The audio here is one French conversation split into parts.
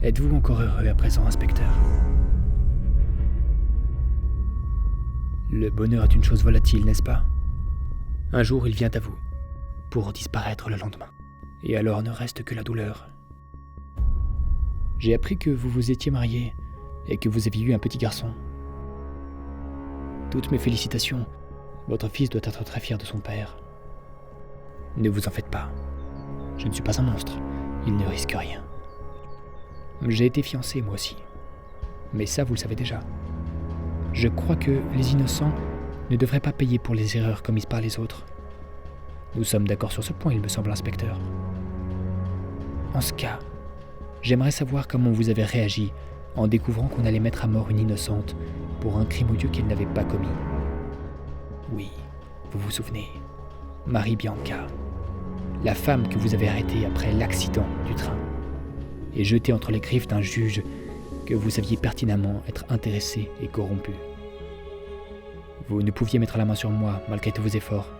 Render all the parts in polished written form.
Êtes-vous encore heureux à présent, inspecteur? Le bonheur est une chose volatile, n'est-ce pas? Un jour, il vient à vous, pour disparaître le lendemain. Et alors ne reste que la douleur. J'ai appris que vous vous étiez marié et que vous aviez eu un petit garçon. Toutes mes félicitations. Votre fils doit être très fier de son père. Ne vous en faites pas. Je ne suis pas un monstre. Il ne risque rien. J'ai été fiancé, moi aussi. Mais ça, vous le savez déjà. Je crois que les innocents ne devraient pas payer pour les erreurs commises par les autres. Nous sommes d'accord sur ce point, il me semble, inspecteur. En ce cas, j'aimerais savoir comment vous avez réagi en découvrant qu'on allait mettre à mort une innocente pour un crime odieux qu'elle n'avait pas commis. Oui, vous vous souvenez, Marie Bianca, la femme que vous avez arrêtée après l'accident du train et jetée entre les griffes d'un juge que vous saviez pertinemment être intéressé et corrompu. Vous ne pouviez mettre la main sur moi malgré tous vos efforts.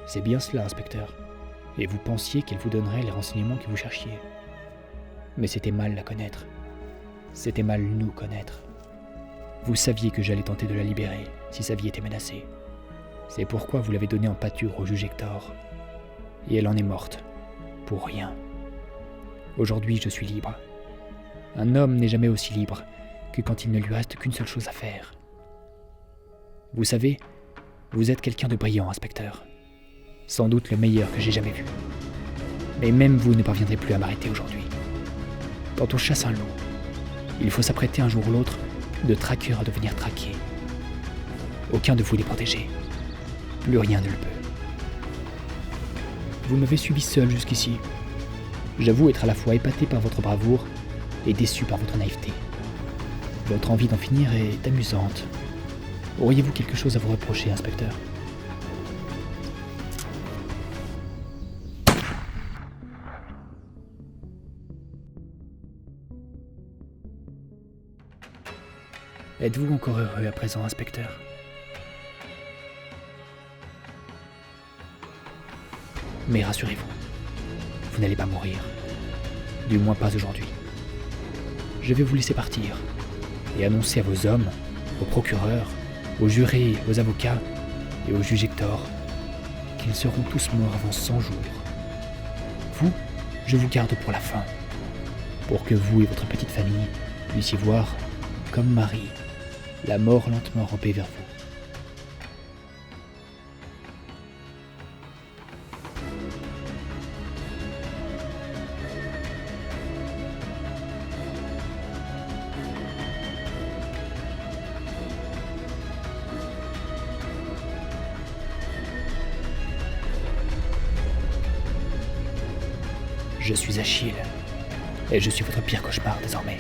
C'est bien cela, inspecteur. Et vous pensiez qu'elle vous donnerait les renseignements que vous cherchiez. Mais c'était mal la connaître. C'était mal nous connaître. Vous saviez que j'allais tenter de la libérer si sa vie était menacée. C'est pourquoi vous l'avez donnée en pâture au juge Hector. Et elle en est morte. Pour rien. Aujourd'hui, je suis libre. Un homme n'est jamais aussi libre que quand il ne lui reste qu'une seule chose à faire. Vous savez, vous êtes quelqu'un de brillant, inspecteur. Sans doute le meilleur que j'ai jamais vu. Mais même vous ne parviendrez plus à m'arrêter aujourd'hui. Quand on chasse un loup, il faut s'apprêter un jour ou l'autre de traqueur à devenir traqué. Aucun de vous n'est protégé. Plus rien ne le peut. Vous m'avez suivi seul jusqu'ici. J'avoue être à la fois épaté par votre bravoure et déçu par votre naïveté. Votre envie d'en finir est amusante. Auriez-vous quelque chose à vous reprocher, inspecteur? Êtes-vous encore heureux à présent, inspecteur? Mais rassurez-vous, vous n'allez pas mourir. Du moins pas aujourd'hui. Je vais vous laisser partir et annoncer à vos hommes, aux procureurs, aux jurés, aux avocats et au juge Hector qu'ils seront tous morts avant 100 jours. Vous, je vous garde pour la fin, pour que vous et votre petite famille puissiez voir, comme Marie, la mort lentement ramper vers vous. Je suis Achille, et je suis votre pire cauchemar désormais.